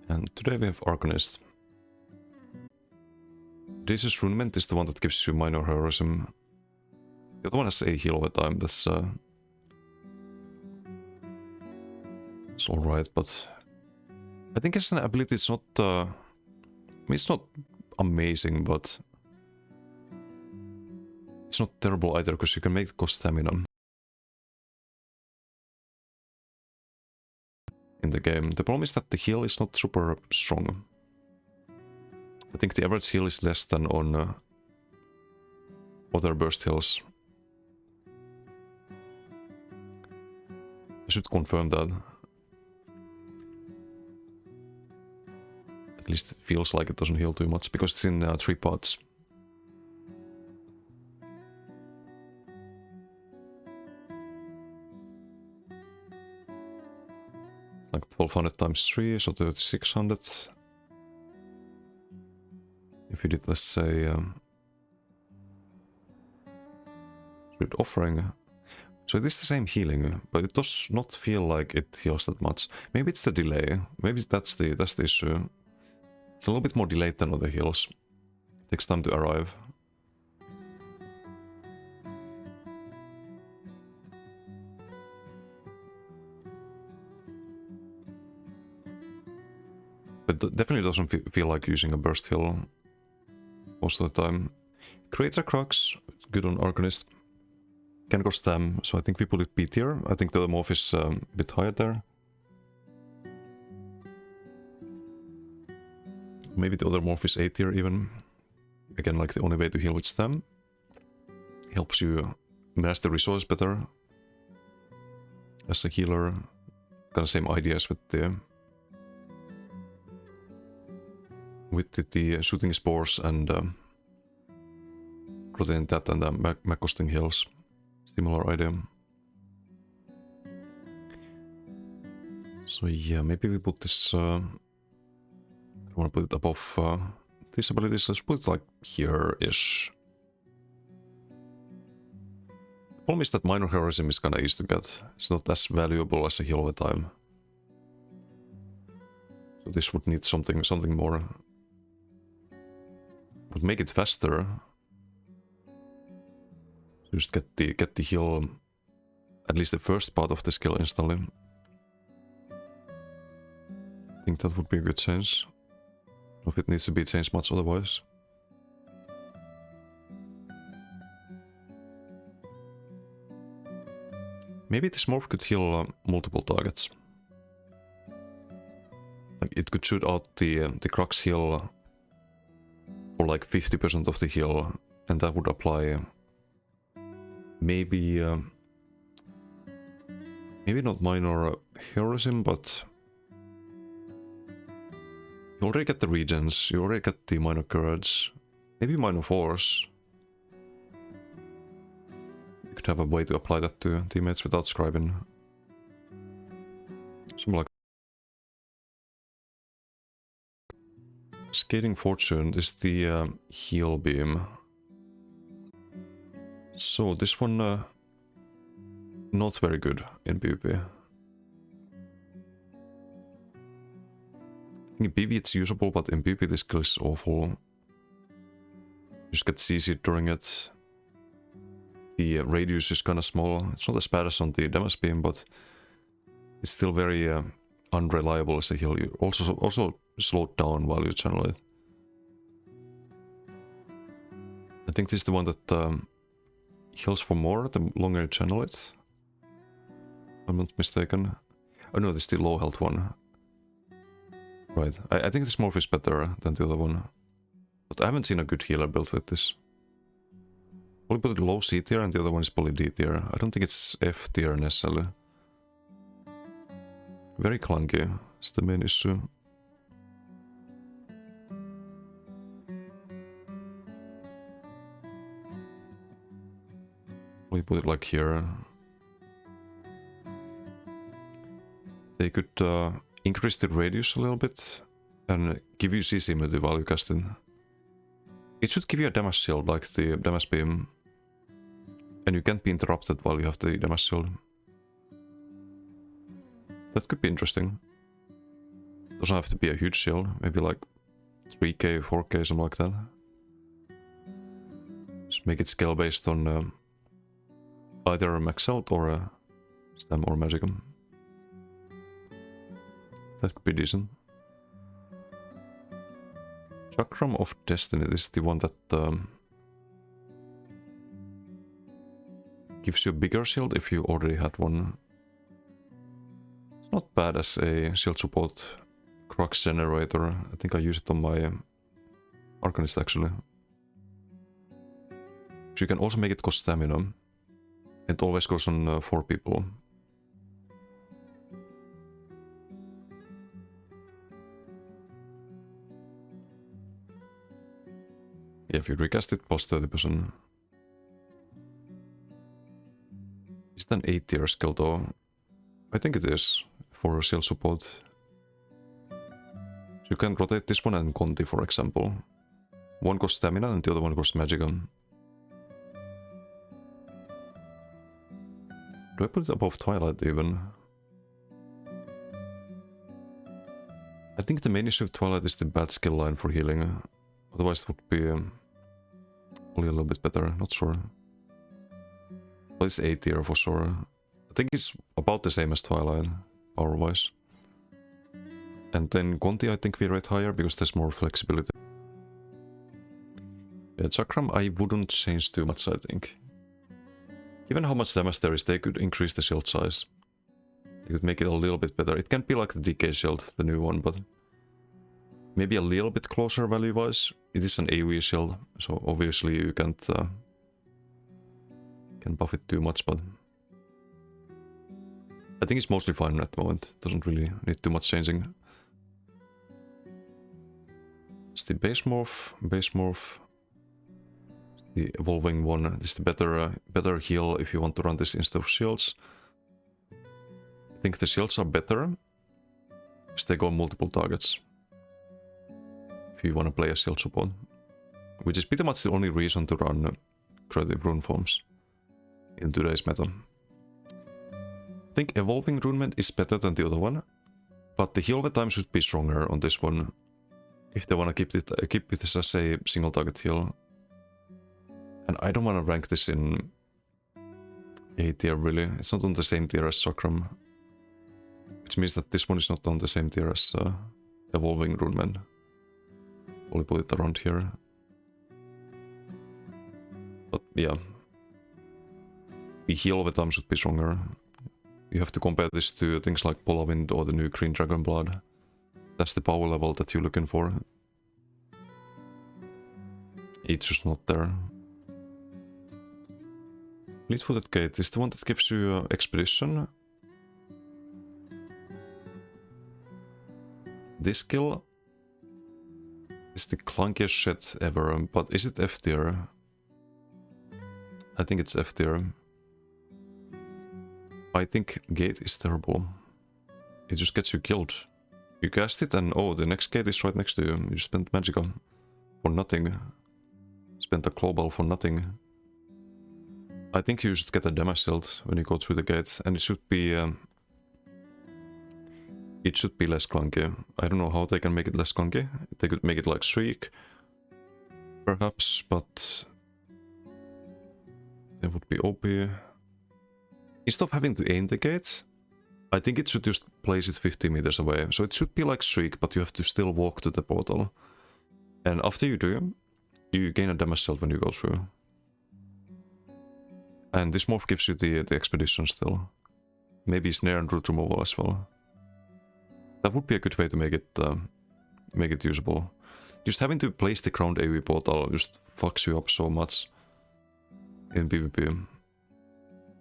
And today we have Arcanist. Audacious Runemend is the one that gives you minor heroism. The other one has a heal over time, that's it's alright, but I think as an ability it's not I mean, it's not amazing, but it's not terrible either, because you can make it cost stamina in the game. The problem is that the heal is not super strong. I think the average heal is less than on other burst heals. I should confirm that. At least it feels like it doesn't heal too much, because it's in 3 parts. Like 1200 times 3, so 3600. If you did, let's say, Spirit Offering. So it is the same healing, but it does not feel like it heals that much. Maybe it's the delay. Maybe that's the issue. It's a little bit more delayed than other heals. It takes time to arrive. But it definitely doesn't feel like using a burst heal most of the time. Creates a crux, good on Arcanist. Can go stam, so I think we put it B tier. I think the other morph is a bit higher there. Maybe the other morph is A tier even. Again, like the only way to heal with stam. Helps you manage the resource better. As a healer, kind of same ideas with the shooting spores and rotating that and the Macosting heals. Similar idea. So yeah, maybe we put this... I don't want to put it above these abilities, let's put it like here-ish. The problem is that minor heroism is kinda easy to get. It's not as valuable as a heal over time. So this would need something more. Would make it faster. Just get the heal, at least the first part of the skill instantly. I think that would be a good change. If it needs to be changed much otherwise. Maybe this morph could heal multiple targets. Like it could shoot out the crux heal for like 50% of the heal, and that would apply. Maybe not minor heroism, but you already get the regens, you already get the minor courage, maybe minor force. You could have a way to apply that to teammates without scribing. Something like Cascading Fortune is the heal beam. So this one not very good in PvP. In PvP it's usable, but in PvP this skill is awful. You just get CC during it. The radius is kinda small. It's not as bad as on the damage beam, but it's still very unreliable as a heal. You also slowed down while you channel it. I think this is the one that heals for more the longer you channel it. If I'm not mistaken. Oh no, this is the low health one. Right, I think this morph is better than the other one. But I haven't seen a good healer built with this. Only put it low C tier and the other one is probably D tier. I don't think it's F tier necessarily. Very clunky, it's the main issue. We put it like here. They could increase the radius a little bit and give you CC immunity while you cast it. It should give you a damage shield like the damage beam. And you can't be interrupted while you have the damage shield. That could be interesting. Doesn't have to be a huge shield, maybe like 3k, 4k, something like that. Just make it scale based on either a max health or a stam or magicum. That could be decent. Chakram of Destiny, this is the one that gives you a bigger shield if you already had one. It's not bad as a shield support crux generator. I think I use it on my Arcanist actually. So you can also make it cost stamina. It always goes on 4 people. Yeah, if you recast it, plus 30%. Is that an 8 tier skill though? I think it is, for shield support. So you can rotate this one and Conti, for example. One costs stamina and the other one costs magicum. Do I put it above Twilight even? I think the main issue of Twilight is the bad skill line for healing. Otherwise it would be only a little bit better, not sure. But it's 8 tier for sure. I think it's about the same as Twilight, power-wise. And then Conti I think we rate higher because there's more flexibility. Yeah, Chakram I wouldn't change too much, I think. Given how much damage there is, they could increase the shield size. They could make it a little bit better. It can't be like the Decay Shield, the new one, but maybe a little bit closer value-wise. It is an AoE shield, so obviously you can't can buff it too much, but I think it's mostly fine at the moment. Doesn't really need too much changing. It's the base morph. The evolving one. This is the better heal if you want to run this instead of shields. I think the shields are better because they go on multiple targets. If you want to play a shield support, which is pretty much the only reason to run creative rune forms in today's meta. I think evolving Runemend is better than the other one, but the heal over time should be stronger on this one if they want to keep it as a single target heal. And I don't want to rank this in A tier really. It's not on the same tier as Chakram, which means that this one is not on the same tier as evolving Runemend. Only put it around here. But yeah, the heal over time should be stronger. You have to compare this to things like Polar Wind or the new Green Dragon Blood. That's the power level that you're looking for. It's just not there. Fleet-footed Gate is the one that gives you Expedition. This skill is the clunkiest shit ever, but is it F tier? I think it's F tier. I think Gate is terrible. It just gets you killed. You cast it and oh, the next gate is right next to you. You spent Magicka for nothing. Spent a global for nothing. I think you should get a damage shield when you go through the gate, and it should be less clunky. I don't know how they can make it less clunky. They could make it like Shriek, perhaps, but that would be OP. Instead of having to aim the gate, I think it should just place it 50 meters away. So it should be like Shriek, but you have to still walk to the portal. And after you do, you gain a damage shield when you go through. And this morph gives you the expedition still. Maybe snare and root removal as well. That would be a good way to make it usable. Just having to place the ground AoE portal just fucks you up so much in PvP.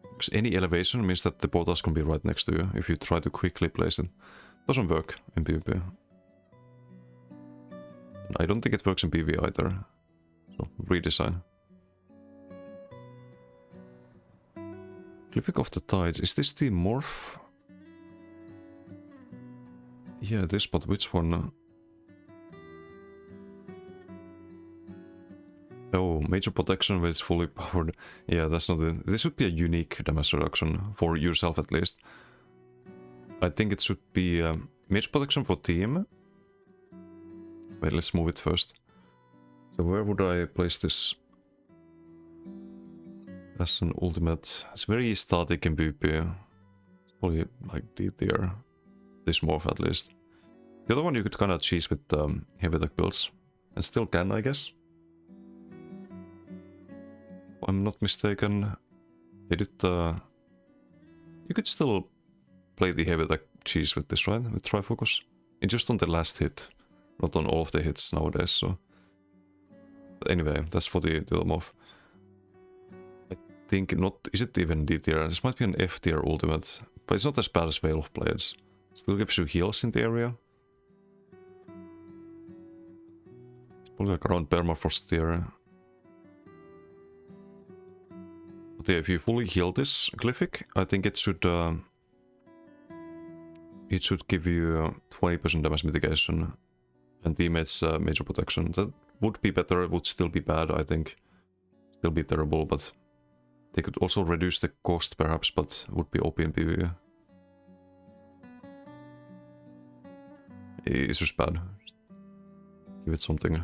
Because any elevation means that the portals can be right next to you if you try to quickly place it. Doesn't work in PvP. And I don't think it works in PvE either. So redesign. Glyphic of the Tides. Is this the morph? Yeah, this, but which one? Oh, major protection when it's fully powered. Yeah, that's not it. This should be a unique damage reduction, for yourself at least. I think it should be Mage protection for team. Wait, let's move it first. So where would I place this? As an ultimate. It's very static in PvP. It's probably like D tier. This morph at least. The other one you could kind of cheese with heavy attack builds. And still can, I guess. If I'm not mistaken. They did you could still play the heavy attack cheese with this, right? With Trifocus. It's just on the last hit. Not on all of the hits nowadays, so. But anyway, that's for the other morph. I think not. Is it even D tier? This might be an F tier ultimate. But it's not as bad as Veil of Blades. Still gives you heals in the area. It's probably like around Permafrost tier. But yeah, if you fully heal this Glyphic, I think it should give you 20% damage mitigation and teammates major protection. That would be better, it would still be bad, I think. Still be terrible, but they could also reduce the cost perhaps, but would be OP in PvE. It's just bad. Give it something.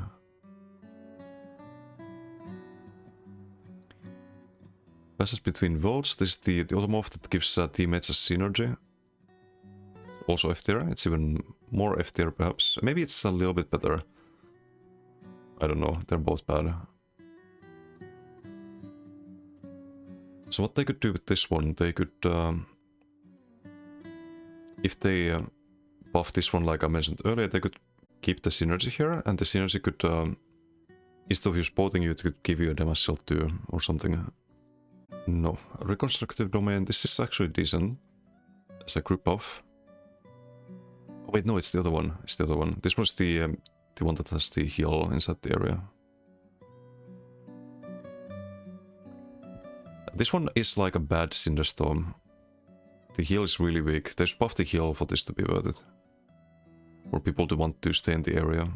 Passes between worlds. This is the other morph that gives teammates a synergy. Also F tier. It's even more F tier perhaps. Maybe it's a little bit better. I don't know. They're both bad. So what they could do with this one, they could... if they buff this one like I mentioned earlier, they could keep the synergy here, and the synergy could... instead of you spotting you, it could give you a damage shield too, or something. No. Reconstructive Domain, this is actually decent. As a group buff. Oh, wait, no, it's the other one. It's the other one. This was the one that has the heal inside the area. This one is like a bad Cinderstorm. The heal is really weak. They should buff the heal for this to be worth it. For people to want to stay in the area.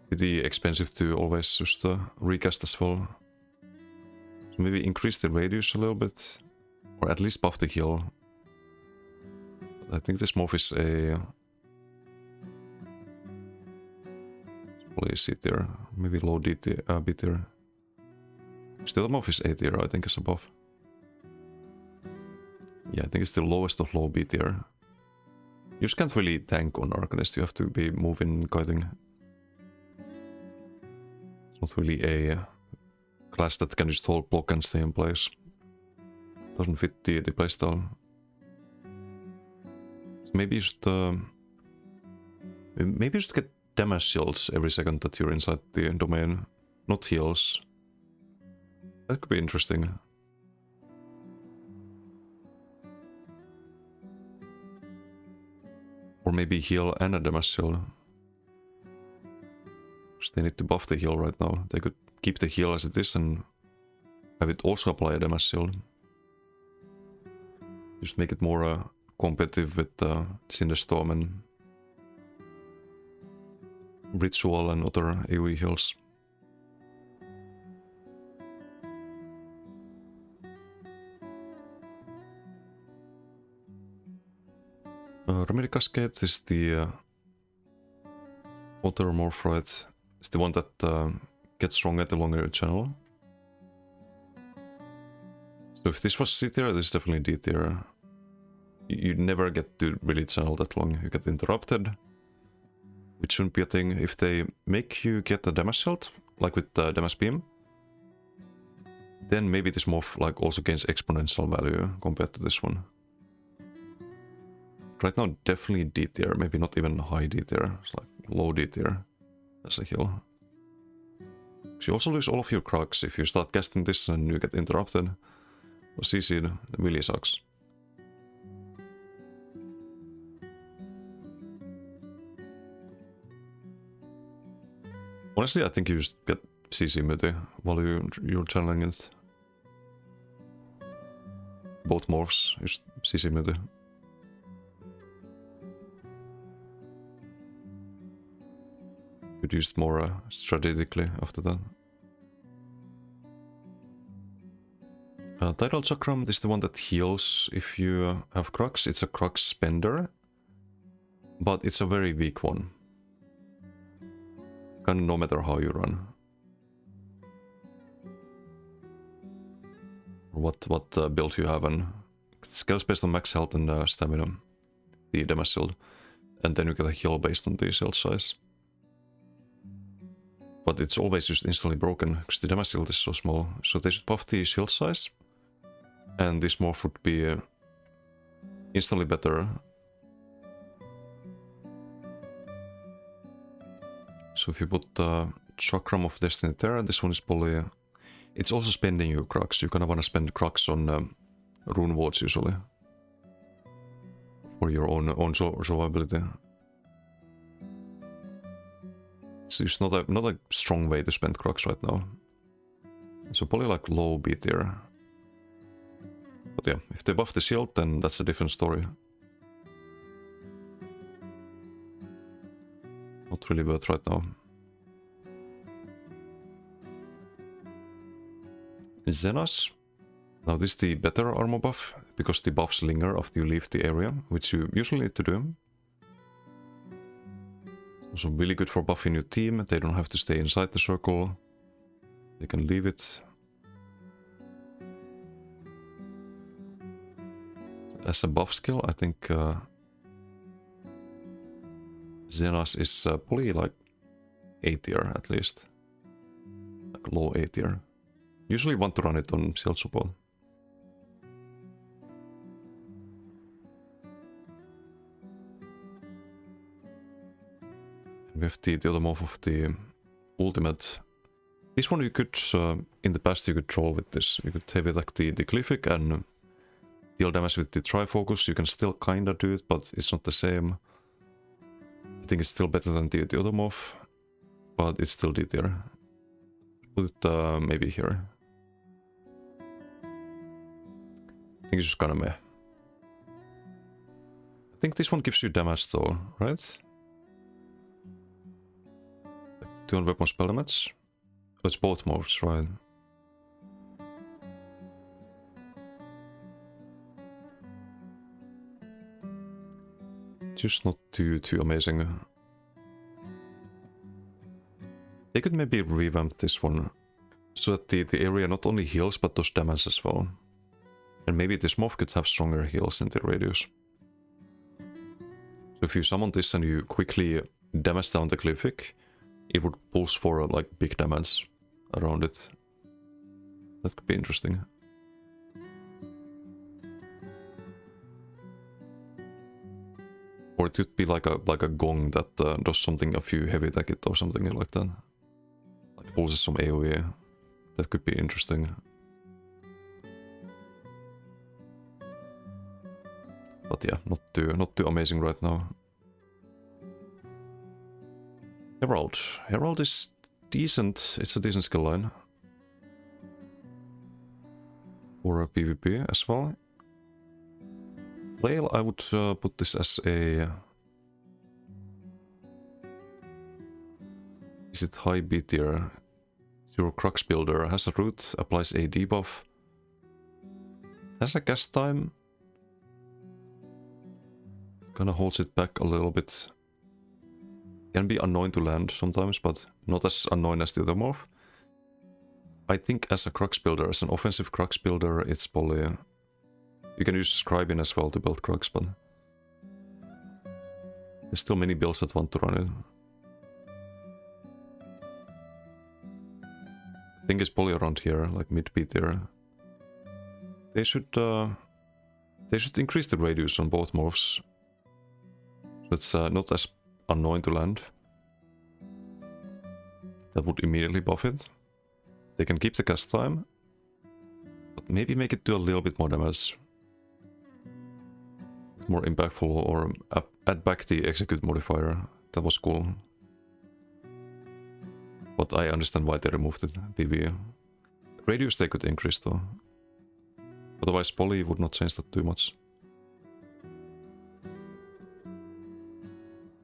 Pretty expensive to always just recast as well. So maybe increase the radius a little bit. Or at least buff the heal. I think this morph is a... probably C tier. Maybe low D tier, B tier. Still, the morph is A tier, I think, is above. Yeah, I think it's the lowest of low B tier. You just can't really tank on Arcanist, you have to be moving, kiting. It's not really a class that can just hold block and stay in place. Doesn't fit the playstyle. So maybe you should... maybe you should get damage shields every second that you're inside the domain. Not heals. That could be interesting. Or maybe heal and a damage shield. Because they need to buff the heal right now. They could keep the heal as it is and have it also apply a damage shield. Just make it more competitive with Cinderstorm and Ritual and other AoE heals. Remedy Cascade is the other morph, right? It's the one that gets stronger the longer you channel. So if this was C tier, this is definitely D tier. You never get to really channel that long. You get interrupted, which shouldn't be a thing. If they make you get a damage shield, like with the damage beam, then maybe this morph like also gains exponential value compared to this one. Right now, definitely D tier, maybe not even high D tier. It's like low D tier as a heal. So you also lose all of your crux if you start casting this and you get interrupted. Or CC'd, it really sucks. Honestly, I think you just get CC muti while you're channeling it. Both morphs, just CC muti. Could use it more strategically after that. Tidal Chakram is the one that heals if you have crux. It's a crux spender. But it's a very weak one. Kind of no matter how you run. Or what build you have, and it scales based on max health and stamina. The damage shield. And then you get a heal based on the shield size. But it's always just instantly broken, because the damage shield is so small. So they should buff the shield size. And this morph would be instantly better. So if you put Chakram of Destiny there, this one is probably... It's also spending your crux. You kind of want to spend crux on rune wards usually. For your own survivability. It's just not a strong way to spend crux right now. So probably like low B tier. But yeah, if they buff the shield, then that's a different story. Not really worth right now. Xenas. Now this is the better armor buff, because the buffs linger after you leave the area, which you usually need to do. Also really good for buffing your team. They don't have to stay inside the circle. They can leave it. As a buff skill, I think Xenas is probably like A tier at least. Like low A tier. Usually want to run it on shield support. We have the other move of the ultimate. This one you could, in the past you could troll with this. You could heavy attack the Glyphic and deal damage with the Trifocus. You can still kinda do it, but it's not the same. I think it's still better than the other move, but it's still D tier. Put it maybe here. I think it's just kinda meh. I think this one gives you damage though, right? 200 weapon spell damage. Oh, it's both moves, right? Just not too amazing. They could maybe revamp this one so that the area not only heals but does damage as well. And maybe this morph could have stronger heals in the radius. So if you summon this and you quickly damage down the Glyphic, it would pulse for like big damage around it. That could be interesting. Or it could be like a gong that does something if you heavy attack it or something like that. Like pulses some AoE. That could be interesting. But yeah, not too amazing right now. Herald. Herald is decent. It's a decent skill line. For a PvP as well. Flail, I would put this as a... Is it high B tier? Your crux builder has a root, applies a debuff. Has a cast time. Kinda holds it back a little bit. Can be annoying to land sometimes, but not as annoying as the other morph. I think as a crux builder, as an offensive crux builder, it's probably... You can use Scribing as well to build crux, but... There's still many builds that want to run it. I think it's probably around here, like mid-B tier. They should increase the radius on both morphs. So it's not as annoying to land. That would immediately buff it. They can keep the cast time, but maybe make it do a little bit more damage. It's more impactful, or add back the execute modifier. That was cool. But I understand why they removed it. PvE. Radius they could increase though. Otherwise poly would not change that too much.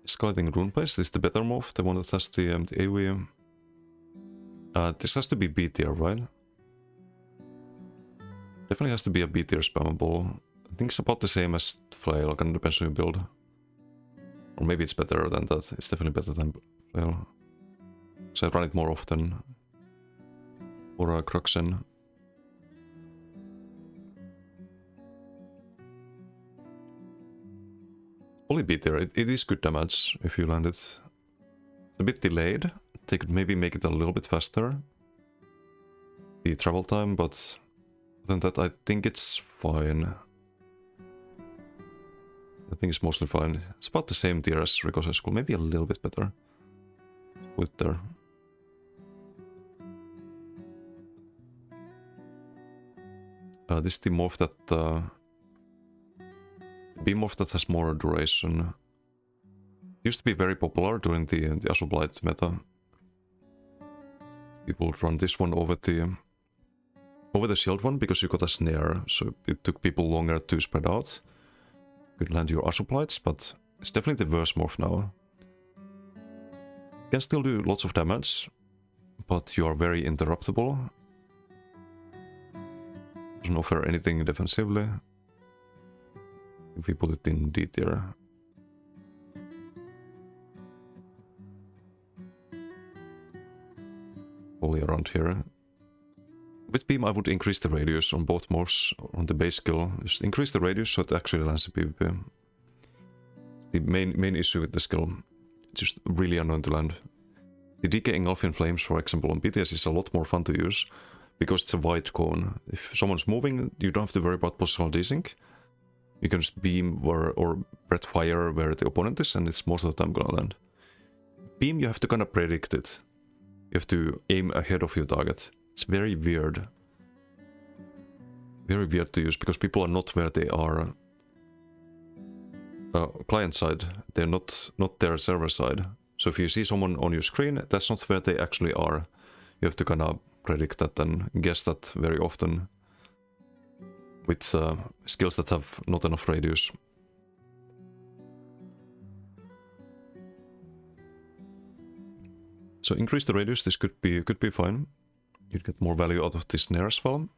Escalating Runeblades, this is the better move, the one that has the AoE. This has to be B tier, right? Definitely has to be a B tier spammable. I think it's about the same as Flail, kind of depends on your build. Or maybe it's better than that. It's definitely better than Flail. So I run it more often. Or Cruxen. Fully beat there. It is good damage if you land it. It's a bit delayed. They could maybe make it a little bit faster. The travel time, but other than that, I think it's fine. I think it's mostly fine. It's about the same tier as Ricochet School, maybe a little bit better. With there. This is the morph that... Beam morph that has more duration. Used to be very popular during the Azublight meta. People would run this one over the shield one because you got a snare, so it took people longer to spread out. You could land your Azublights, but it's definitely the worst morph now. You can still do lots of damage, but you are very interruptible. Doesn't offer anything defensively. If we put it in D tier. Only around here. With Beam I would increase the radius on both morphs on the base skill. Just increase the radius so it actually lands in PvP. It's the main issue with the skill. It's just really annoying to land. The DK Engulfing Flames, for example, on BTS is a lot more fun to use because it's a wide cone. If someone's moving, you don't have to worry about positional desync. You can just beam or breath fire where the opponent is, and it's most of the time gonna land. Beam, you have to kind of predict it. You have to aim ahead of your target. It's very weird. Very weird to use, because people are not where they are client side. They're not their server side. So if you see someone on your screen, that's not where they actually are. You have to kind of predict that and guess that very often. With skills that have not enough radius. So increase the radius, this could be fine. You'd get more value out of this snare as well.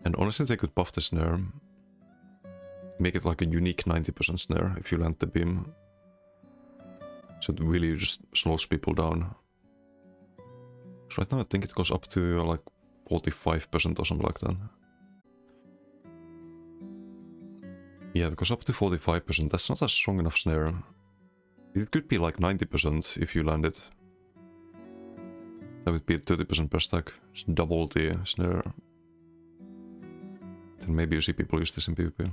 And honestly, they could buff the snare. Make it like a unique 90% snare if you land the beam. So it really just slows people down. So right now I think it goes up to like 45% or something like that. Yeah, it goes up to 45%. That's not a strong enough snare. It could be like 90% if you land it. That would be 30% per stack. Just double the snare. Then maybe you see people use this in PvP.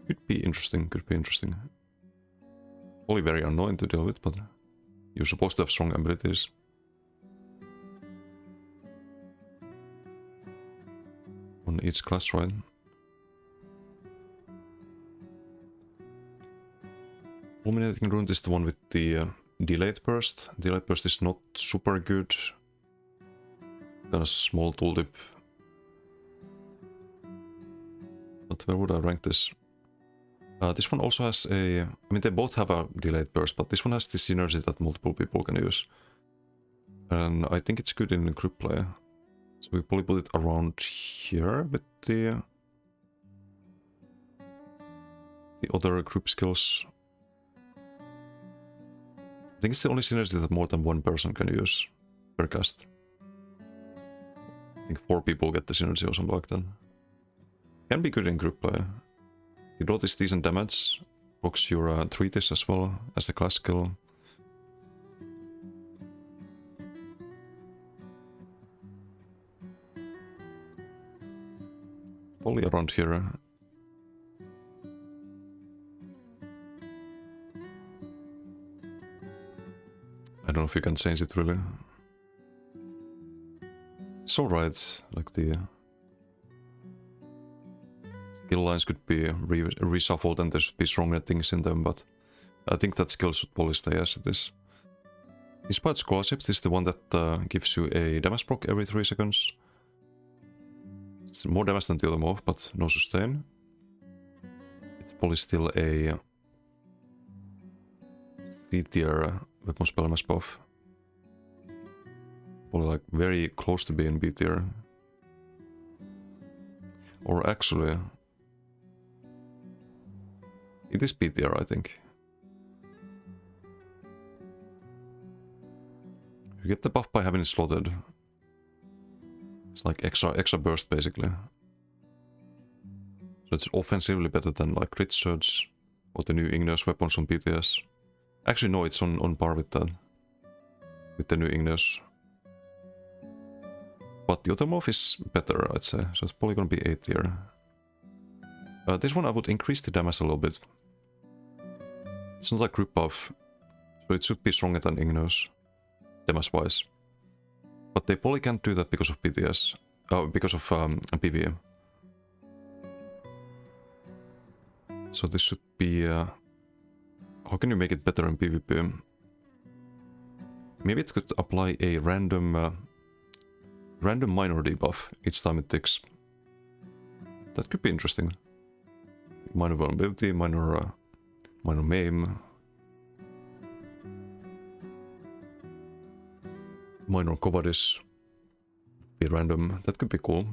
Could be interesting, could be interesting. Only very annoying to deal with, but you're supposed to have strong abilities. On each class, right? Fulminating Rune is the one with the delayed burst. Delayed burst is not super good. Kind of small tooltip. But where would I rank this? This one also has a... I mean, they both have a delayed burst, but this one has the synergy that multiple people can use. And I think it's good in group play. So we probably put it around here with the other group skills. I think it's the only synergy that more than one person can use per cast. I think 4 people get the synergy or something like that. Can be good in group play. You draw this decent damage, procs your treatise as well as a class skill. Probably around here. I don't know if you can change it really. It's alright, like the skill lines could be reshuffled and there should be stronger things in them, but I think that skill should probably stay as it is. Despite Scholarship is the one that gives you a damage proc every 3 seconds. It's more damage than the other morph, but no sustain. It's probably still a C tier weapon spell mass buff. Probably like very close to being B tier. Or actually... It is B tier, I think. You get the buff by having it slotted. It's like extra burst, basically. So it's offensively better than like Crit Surge or the new Igneous weapons on BTS. Actually, no, it's on par with that. With the new Igneous. But the other morph is better, I'd say. So it's probably gonna be A tier. This one I would increase the damage a little bit. It's not a group buff, so it should be stronger than Igneous, damage-wise. But they probably can't do that because of BTS. Because of PvE. So this should be... how can you make it better in PvP? Maybe it could apply a random minor debuff each time it ticks. That could be interesting. Minor vulnerability, minor maim, minor cowardice. Be random. That could be cool.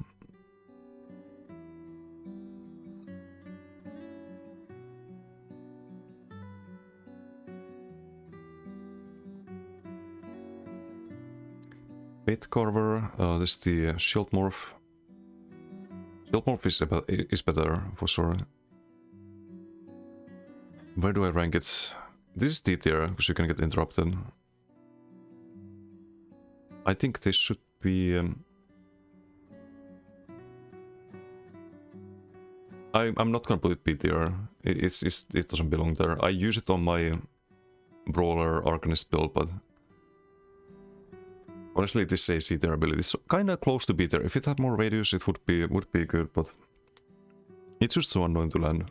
Fatecarver, this is the shield morph. Shield morph is better, for sure. Where do I rank it? This is D tier, because you can get interrupted. I think this should be... I'm not gonna put it B tier. It doesn't belong there. I use it on my Brawler Arcanist build, but... Honestly, this is a C tier ability. It's kinda close to B tier. If it had more radius, it would be good, but... It's just so annoying to land.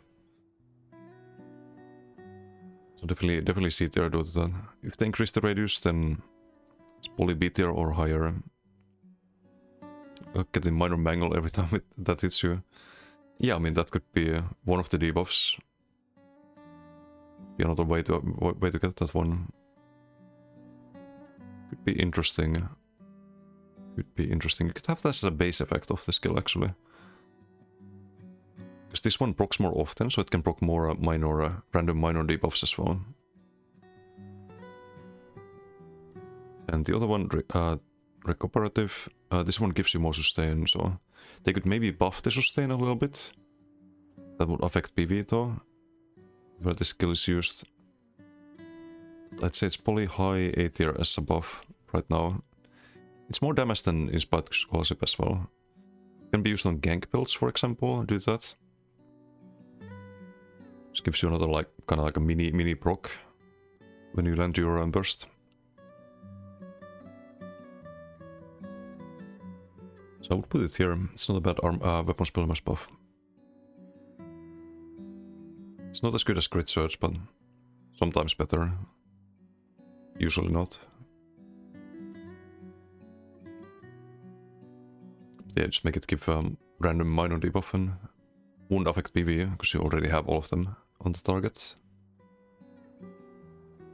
So definitely C tier due to that. If they increase the radius, then... It's probably B tier or higher. Getting minor mangle every time that hits you. Yeah, I mean, that could be one of the debuffs. Be another way to get that one. Could be interesting. Could be interesting. You could have this as a base effect of the skill, actually. Because this one procs more often, so it can proc more random minor debuffs as well. And the other one, Recuperative, this one gives you more sustain, so... They could maybe buff the sustain a little bit. That would affect PV though, where the skill is used. I'd say it's probably high A tier as a buff right now. It's more damage than Inspired Scholarship as well. Can be used on gank builds, for example, do that. Just gives you another like kind of like a mini proc when you land your burst. So I would put it here. It's not a bad weapon spell mass buff. It's not as good as Crit Surge, but sometimes better. Usually not. Yeah, just make it give random minor debuff and won't affect PvE, because you already have all of them on the target.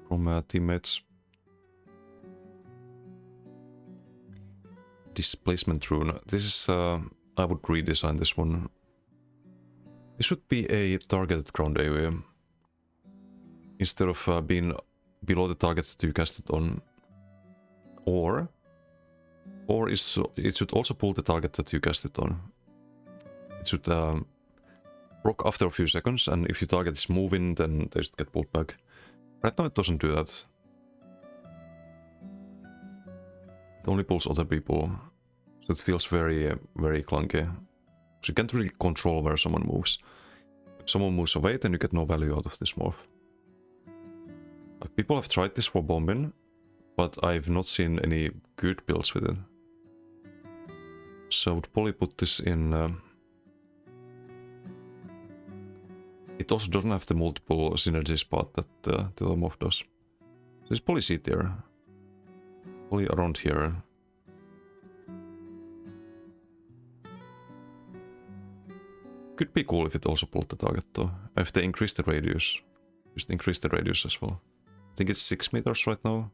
From teammates. Displacement Rune. This is... I would redesign this one. This should be a targeted ground area. Instead of being below the target that you cast it on. Or it should also pull the target that you cast it on. It should proc after a few seconds, and if your target is moving, then they should get pulled back. Right now it doesn't do that. It only pulls other people, so it feels very clunky. So you can't really control where someone moves. If someone moves away, then you get no value out of this morph. Like, people have tried this for bombing, but I've not seen any good builds with it. So I would probably put this in... It also doesn't have the multiple synergy spot that the other morph does. So it's probably C tier. Probably around here. Could be cool if it also pulled the target though. If they increase the radius. Just increase the radius as well. I think it's 6 meters right now.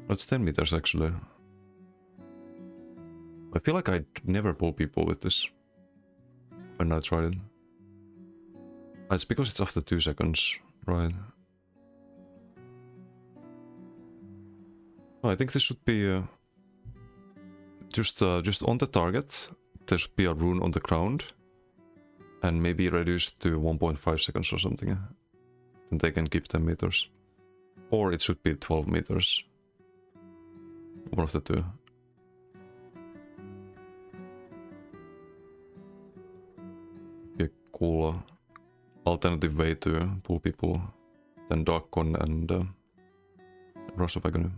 It's 10 meters actually. I feel like I'd never pull people with this when I tried it. It's because it's after 2 seconds, right? No, I think this should be just on the target. There should be a rune on the ground, and maybe reduced to 1.5 seconds or something. Then they can keep 10 meters, or it should be 12 meters. One of the two. Be a cool alternative way to pull people than Darkon and Rush of Agony.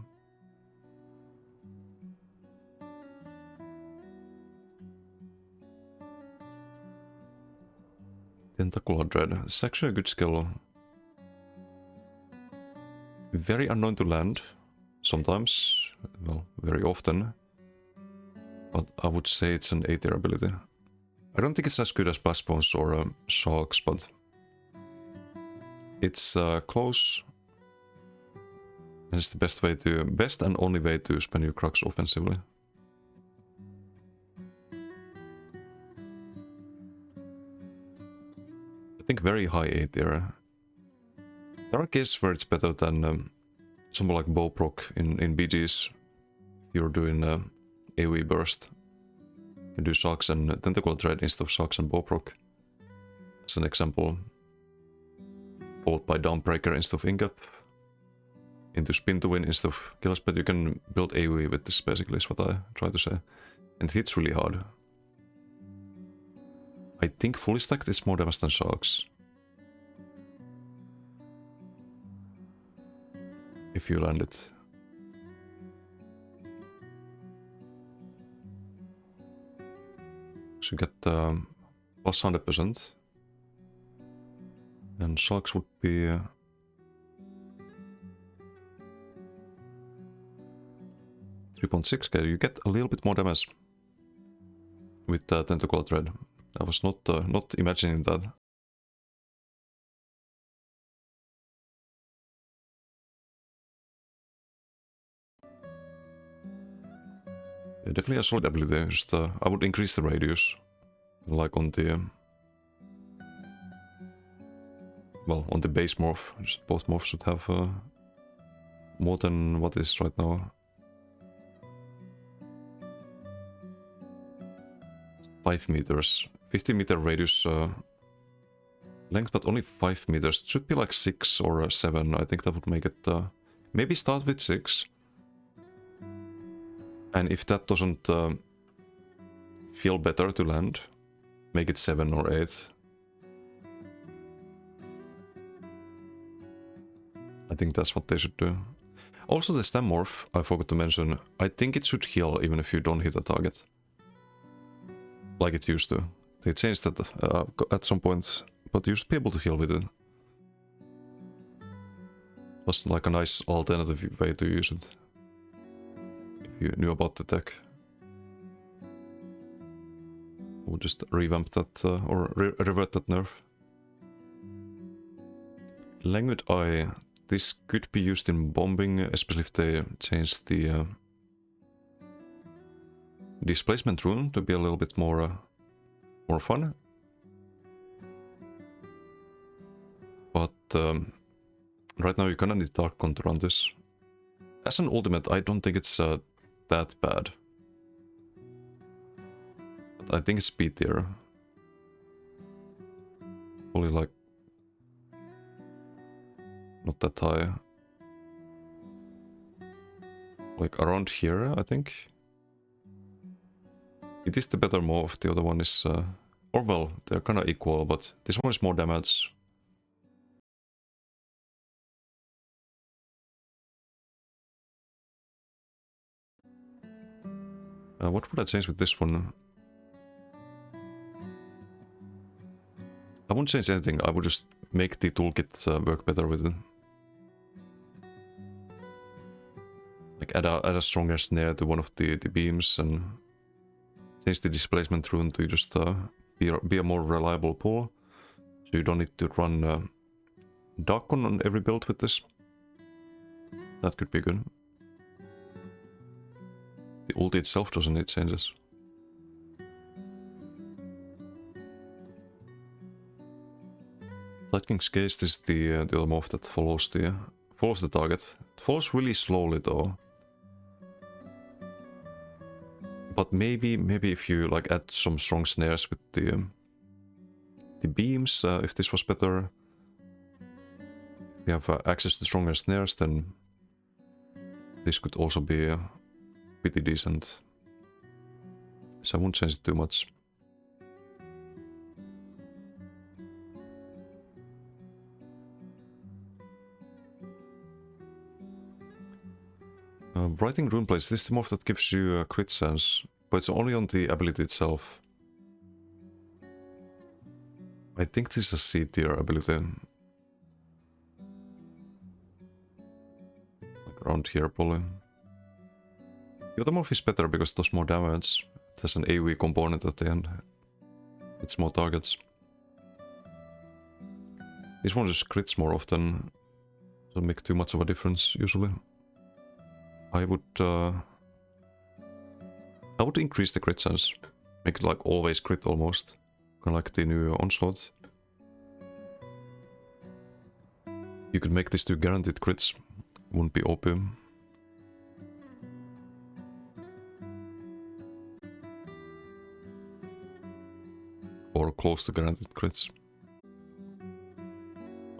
Tentacular Dread. It's actually a good skill. Very annoying to land. Sometimes. Well, very often. But I would say it's an A tier ability. I don't think it's as good as Blast Bones or Sharks, but it's close. And it's the best and only way to spend your crux offensively. I think very high A tier. There are cases where it's better than something like Bowproc in BGs. If you're doing AoE burst, you can do Shocks and Tentacular Dread instead of Shocks and Bowproc. As an example. Followed by Dawnbreaker instead of Ingap. Into Spin to Win instead of Kills, but you can build AoE with this basically is what I try to say. And it hits really hard. I think fully stacked is more damage than Sharks. If you land it. So you get plus 100%. And Sharks would be 3.6k. You get a little bit more damage with Tentacular Dread. I was not imagining that. Yeah, definitely a solid ability. Just I would increase the radius, like on the well, on the base morph. Just both morphs should have more than what is right now. 5 meters. 50 meter radius length, but only 5 meters. It should be like 6 or 7. I think that would make it... maybe start with 6. And if that doesn't feel better to land, make it 7 or 8. I think that's what they should do. Also the stem morph, I forgot to mention, I think it should heal even if you don't hit a target. Like it used to. They changed that at some point, but you should be able to heal with it. Was like a nice alternative way to use it. If you knew about the tech. We'll just revamp that, or revert that nerf. Languid Eye. This could be used in bombing, especially if they change the displacement rune to be a little bit more fun. But right now you kinda need Darkon to run this. As an ultimate, I don't think it's that bad. But I think it's B tier. Probably like not that high. Like around here, I think. It is the better morph, the other one is... or well, they're kinda equal, but this one is more damage. What would I change with this one? I wouldn't change anything, I would just make the toolkit work better with it. Like add a stronger snare to one of the beams and change the displacement rune to just be a more reliable pull. So you don't need to run Darkon on every build with this. That could be good. The ult itself doesn't need changes. Light King's Gaze is the other move that follows the target. It follows really slowly though. But maybe if you like add some strong snares with the beams, if this was better, if you have access to stronger snares, then this could also be pretty decent. So I won't change it too much. Writhing Runeblades, this is the move that gives you a crit chance, but it's only on the ability itself. I think this is a C tier ability. Like around here probably. The other move is better because it does more damage. It has an AoE component at the end. It's more targets. This one just crits more often. Doesn't make too much of a difference usually. I would increase the crit chance. Make it like always crit almost. Kind of like the new Onslaught. You could make this to guaranteed crits. Wouldn't be OP. Or close to guaranteed crits.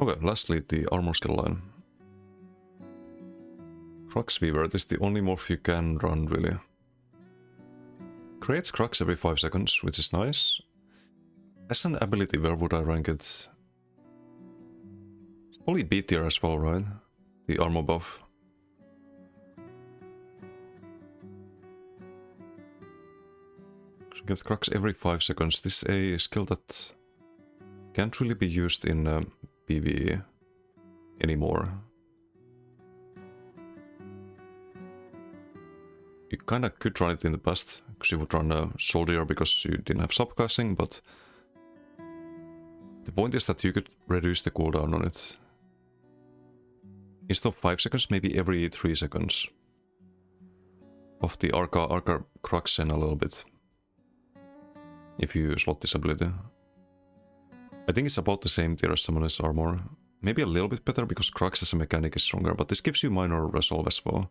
Okay, lastly the armor skill line. Cruxweaver, this is the only move you can run really. Creates crux every 5 seconds, which is nice. As an ability, where would I rank it? It's probably B tier as well, right? The armor buff. So get crux every 5 seconds. This is a skill that can't really be used in PvE anymore. You kinda could run it in the past, because you would run a soldier because you didn't have subcasting, but the point is that you could reduce the cooldown on it. Instead of 5 seconds, maybe every 3 seconds. Of the Arca crux in a little bit. If you slot this ability. I think it's about the same tier as Summoner's Armor. Maybe a little bit better because crux as a mechanic is stronger, but this gives you minor resolve as well.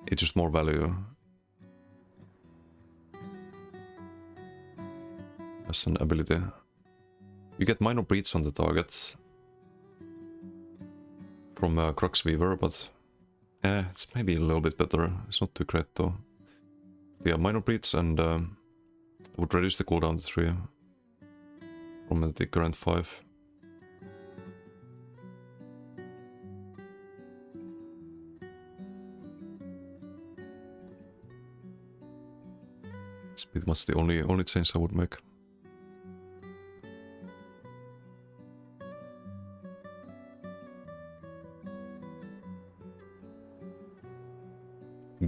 It's just more value. As an ability. You get minor breach on the target. From Cruxweaver, but it's maybe a little bit better. It's not too great though. Yeah, minor breach and would reduce the cooldown to 3 from the current 5. It's pretty much the only change I would make.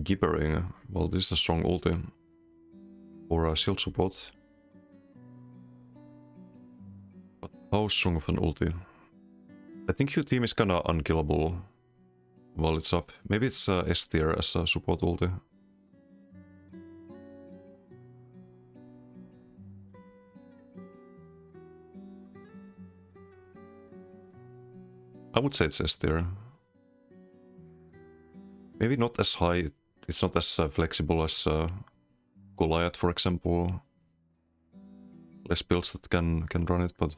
Gibbering, well, this is a strong ulti for a shield support. But how strong of an ulti? I think your team is kinda unkillable while it's up. Maybe it's S tier as a support ulti. I would say it's S tier. Maybe not as high. It's not as flexible as Goliath, for example. Less builds that can run it, but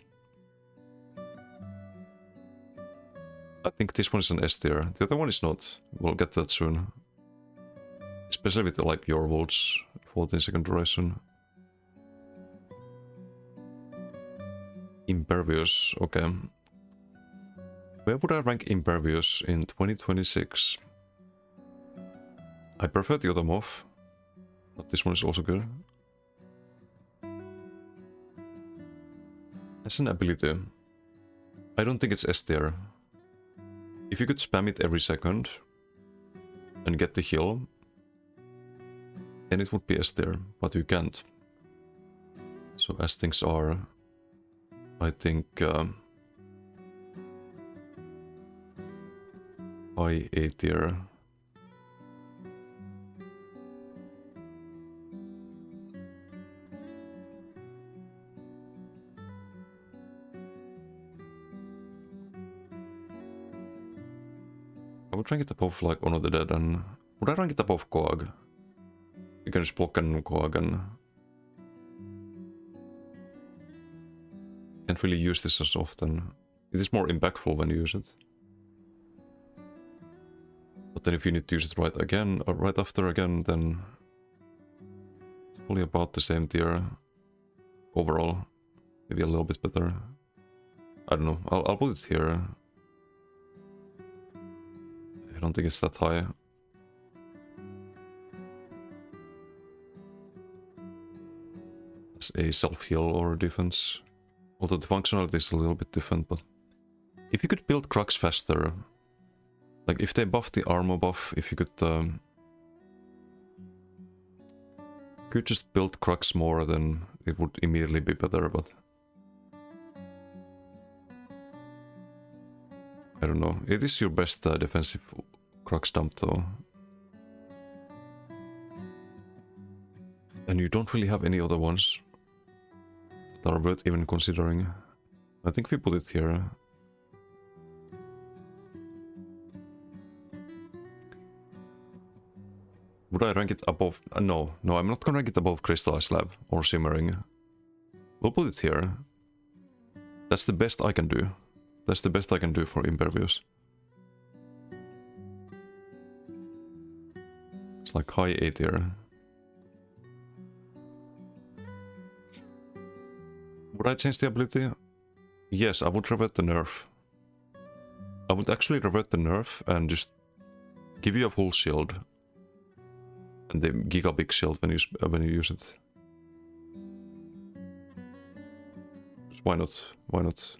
I think this one is an S tier. The other one is not. We'll get to that soon. Especially with like your volts, 14-second duration. Impervious, okay. Where would I rank Impervious in 2026? I prefer the other move, but this one is also good. As an ability, I don't think it's S tier. If you could spam it every second and get the heal, then it would be S tier, but you can't. So as things are, I think high A tier. I would rank it above like Honor the Dead, and would I rank it above Coag? You can just block and Coag and can't really use this as often. It is more impactful when you use it. But then if you need to use it right again, or right after again, then it's probably about the same tier overall. Maybe a little bit better. I don't know, I'll put it here. I don't think it's that high. As a self-heal or defense. Although the functionality is a little bit different, but if you could build crux faster, like if they buff the armor buff, if you could just build crux more, then it would immediately be better, but I don't know. It is your best defensive crux dump though. And you don't really have any other ones that are worth even considering. I think we put it here. Would I rank it above? No, I'm not gonna rank it above Crystallized Slab or Shimmering. We'll put it here. That's the best I can do. That's the best I can do for Impervious. It's like high A tier. Would I change the ability? Yes, I would revert the nerf. I would actually revert the nerf and just give you a full shield. And the Giga Big Shield when you use it. Just why not? Why not?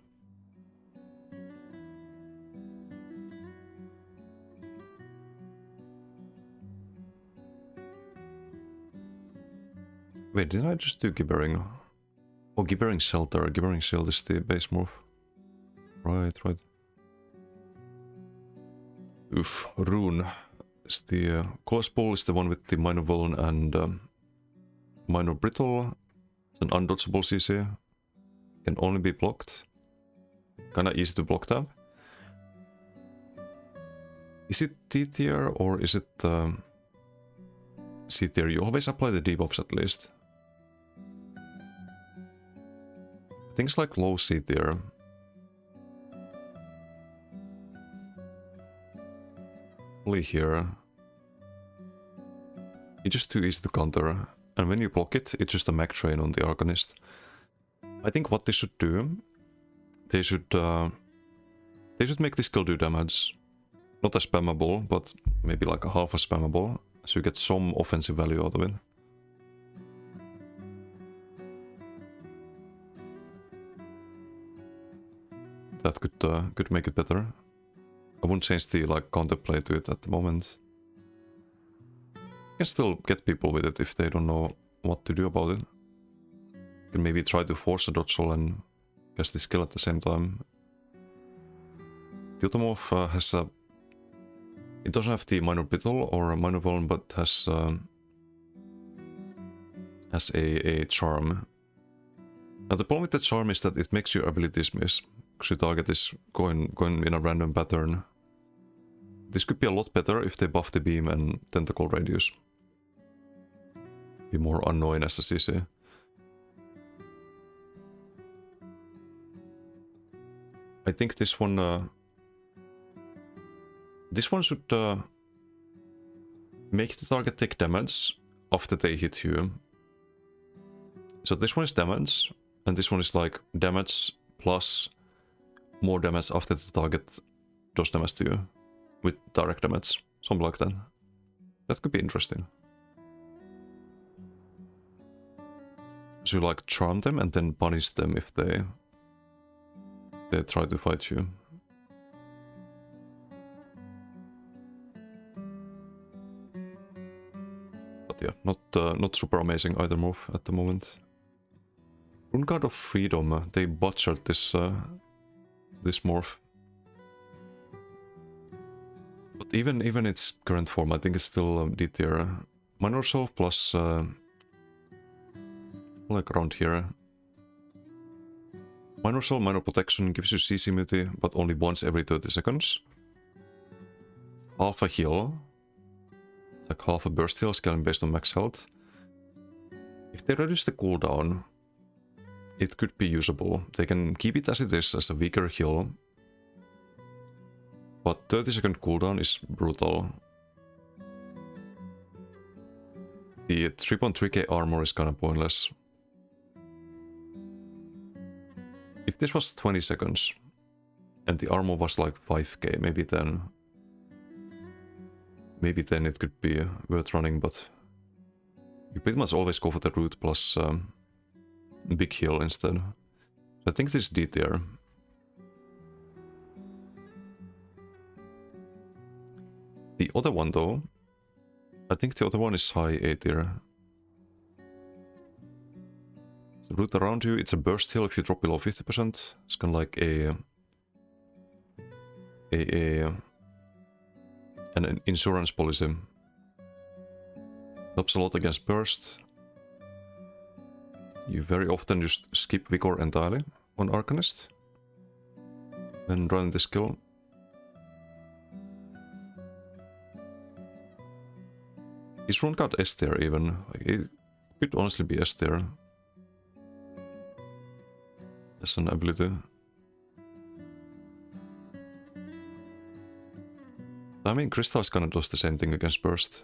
Wait, did I just do Gibbering? Oh, Gibbering Shelter. Gibbering Shield is the base move. Right. Oof, Rune. Is the Color's Ball is the one with the minor vuln and minor brittle. It's an undodgeable CC. Can only be blocked. Kinda easy to block tab. Is it D tier or is it C tier? You always apply the debuffs at least. Things like low C tier. Only here. It's just too easy to counter, and when you block it, it's just a mech train on the Arcanist. I think what they should do, they should make this skill do damage. Not as spammable, but maybe like a half a spammable, so you get some offensive value out of it. That could make it better. I wouldn't change the like counterplay to it at the moment. You can still get people with it if they don't know what to do about it. You can maybe try to force a dodgel and cast the skill at the same time. The Automorph has a... It doesn't have the minor brittle or a minor vuln, but has a charm. Now the problem with the charm is that it makes your abilities miss, because your target is going in a random pattern. This could be a lot better if they buff the beam and tentacle radius. Be more annoying as a CC. I think this one should make the target take damage after they hit you. So this one is damage, and this one is like damage plus more damage after the target does damage to you. With direct damage, something like that. That could be interesting. So you like charm them and then punish them if they try to fight you. But yeah, not super amazing either move at the moment. Runeguard of Freedom, they butchered this this morph. But even its current form, I think it's still D tier. Minor Self plus like around here. Minor Self, Minor Protection gives you CC immunity, but only once every 30 seconds. half a heal, like half a burst heal scaling based on max health. If they reduce the cooldown, it could be usable. They can keep it as it is, as a weaker heal. But 30-second cooldown is brutal. The 3.3k armor is kinda pointless. If this was 20 seconds, and the armor was like 5k, maybe then it could be worth running, but you pretty much always go for the root plus big heal instead. So I think this is D tier. The other one though, I think the other one is high A tier. So root around you, it's a burst heal if you drop below 50%. It's kind of like an insurance policy. Helps a lot against burst. You very often just skip Vigor entirely on Arcanist when running the skill. Is Runeguard S tier even? It could honestly be S tier as an ability. I mean, Crystals kinda does the same thing against burst.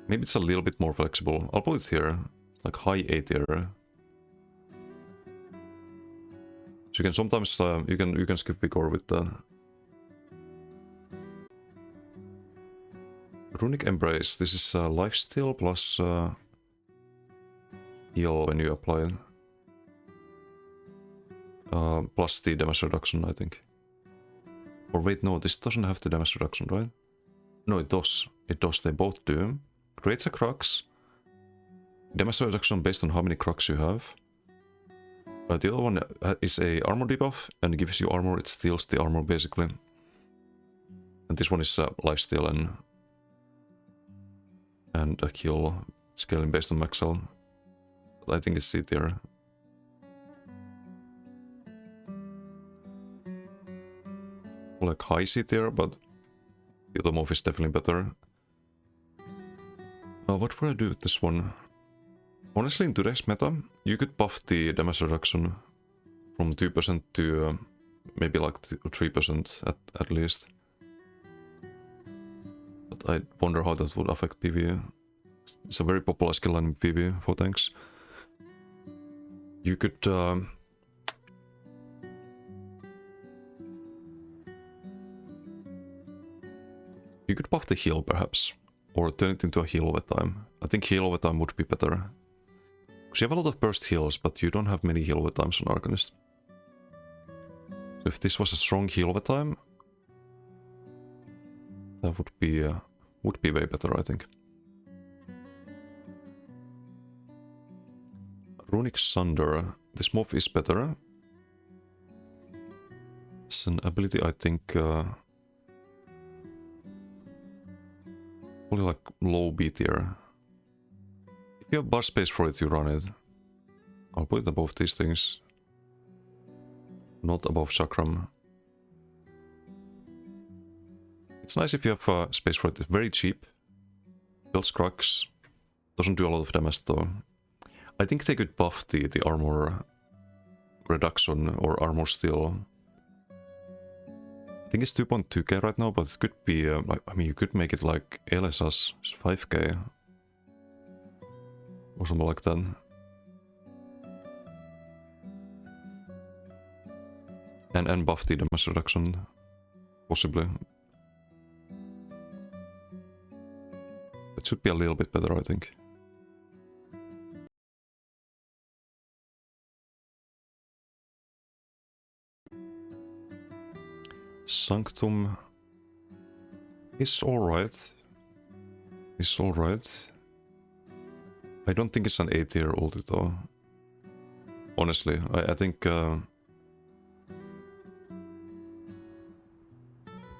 Maybe it's a little bit more flexible. I'll put it here, like high A tier. So you can sometimes you can skip Vigor with the Runic Embrace. This is lifesteal plus heal when you apply it. Plus the damage reduction, I think. Or wait, no, this doesn't have the damage reduction, right? No, it does. It does. They both do. Creates a crux. Damage reduction based on how many crux you have. The other one is a armor debuff and gives you armor. It steals the armor basically. And this one is lifesteal and a heal scaling based on max health. I think it's C tier. Like high C tier, but the other move is definitely better. What would I do with this one? Honestly, in today's meta, you could buff the damage reduction from 2% to maybe like 3% at least. But I wonder how that would affect PvE. It's a very popular skill line in PvE for tanks. You could buff the heal perhaps, or turn it into a heal over time. I think heal over time would be better. Because you have a lot of burst heals, but you don't have many heal over times on Arcanist. So if this was a strong heal over time, that would be way better, I think. Runic Sunder. This move is better. It's an ability I think only like low B tier. If you have bar space for it, you run it. I'll put it above these things. Not above Chakram. It's nice if you have space for it. It's very cheap. Builds crux. Doesn't do a lot of damage though. I think they could buff the armor reduction or armor steal. I think it's 2.2k right now, but it could be, I mean, you could make it like LSS 5k. Or something like that. And buff the damage reduction, possibly. It should be a little bit better, I think. Sanctum is alright. It's alright. I don't think it's an A tier ulti though. Honestly, I think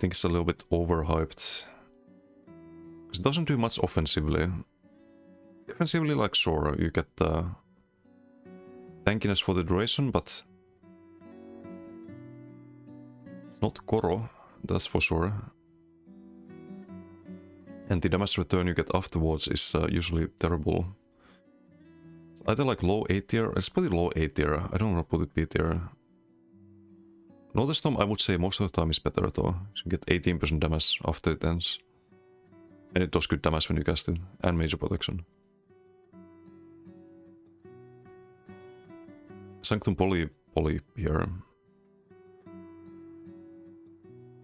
it's a little bit overhyped. It doesn't do much offensively. Defensively, like sure, you get tankiness for the duration, but it's not Koro. that's for sure. And the damage return you get afterwards is usually terrible. It's either like low A tier, let's put it low A tier, I don't want to put it B tier. Notice Storm, I would say most of the time is better though. You get 18% damage after it ends. And it does good damage when you cast it, and major protection. Sanctum Poly here.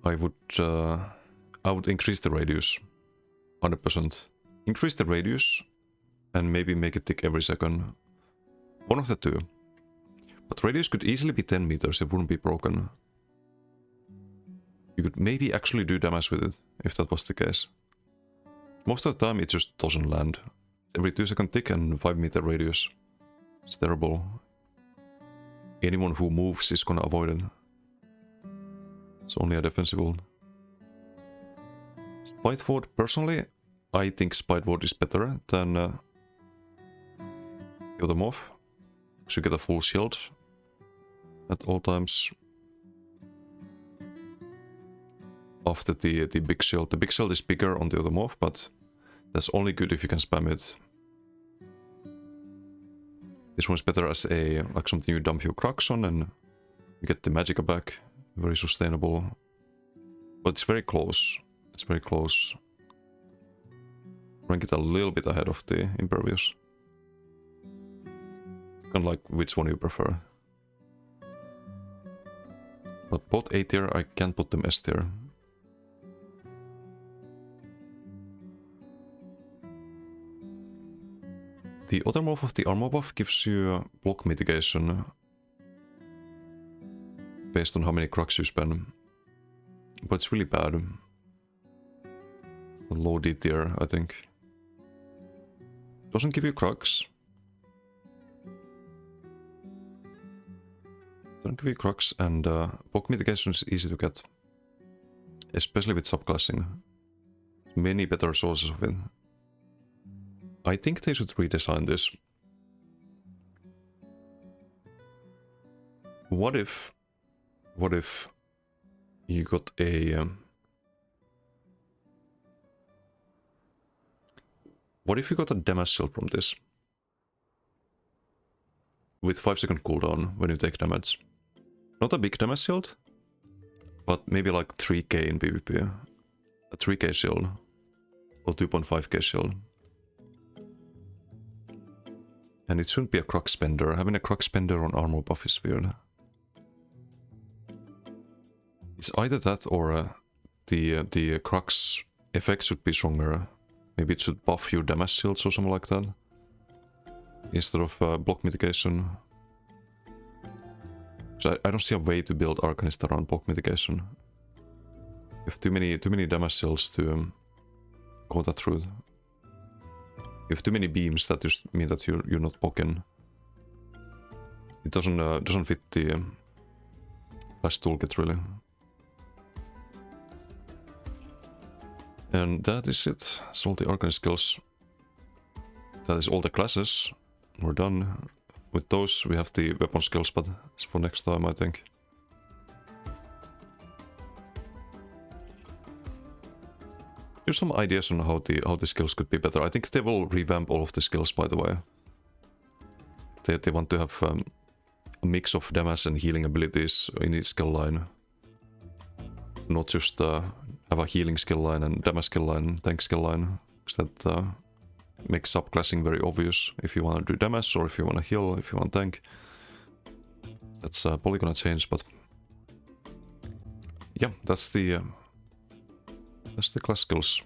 I would increase the radius. 100%. Increase the radius and maybe make it tick every second. One of the two. But radius could easily be 10 meters, it wouldn't be broken. You could maybe actually do damage with it, if that was the case. Most of the time it just doesn't land. It's every 2-second tick and 5-meter radius. It's terrible. Anyone who moves is gonna avoid it. It's only a defensive one. Spiteward, personally, I think Spiteward is better than the other morph. So you get a full shield at all times. After the big shield. The big shield is bigger on the other morph, but that's only good if you can spam it. This one's better as a like something you dump your crux on and you get the magicka back. Very sustainable. But it's very close. It's very close. Rank it a little bit ahead of the Impervious. Kind of like which one you prefer. But both A tier, I can't put them S tier. The other morph of the armor buff gives you block mitigation based on how many crux you spend. But it's really bad. It's a low D tier, I think. Doesn't give you crux. Doesn't give you crux, and block mitigation is easy to get. Especially with subclassing. Many better sources of it. I think they should redesign this. What if you got a what if you got a damage shield from this? With 5-second cooldown when you take damage. Not a big damage shield, but maybe like 3k in PvP. A 3k shield. Or 2.5k shield. And it shouldn't be a crux spender. Having a crux spender on armor buff is weird. It's either that or the crux effect should be stronger. Maybe it should buff your damage shields or something like that. Instead of block mitigation. So I don't see a way to build Arcanist around block mitigation. You have too many damage shields to go that route. You have too many beams that just mean that you're not blocking. It doesn't fit the class toolkit really. And that is it. That's all the Arcanist skills. That is all the classes. We're done with those. We have the weapon skills, but it's for next time, I think. Here's some ideas on how the skills could be better. I think they will revamp all of the skills, by the way. They want to have a mix of damage and healing abilities in each skill line. Not just have a healing skill line and damage skill line, tank skill line. Because that makes subclassing very obvious if you want to do damage or if you want to heal, if you want tank. That's probably gonna change, but yeah, that's the class skills.